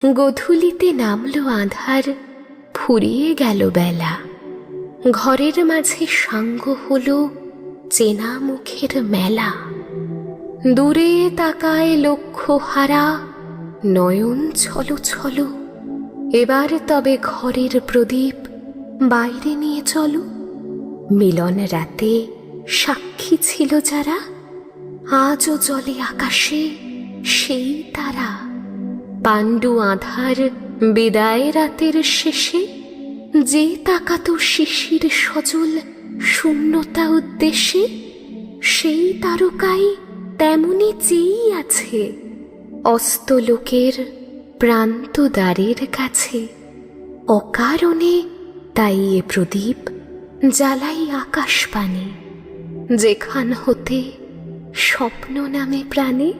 গোধূলিতে নামলো আঁধার, ফুরিয়ে গেল বেলা। ঘরের মাঝে সাঙ্গ হলো চেনা মুখের মেলা। দূরে তাকায় লক্ষ্য হারা, নয়ন ছলো ছলো। এবার তবে ঘরের প্রদীপ বাইরে নিয়ে চলো। মিলন রাতে সাক্ষী ছিল যারা, আজও জলে আকাশে সেই তারা। পাণ্ডু আঁধার বিদায় রাতের শেষে, যে তাকাতো শিশির সজল শূন্যতা উদ্দেশ্যে, সেই তারকাই তেমনি চেয়েই আছে অস্তলোকের প্রান্ত দ্বারের কাছে। অকারণে তাই এ প্রদীপ জ্বালাই আকাশ পানে, যেখান হতে স্বপ্ন নামে প্রাণে।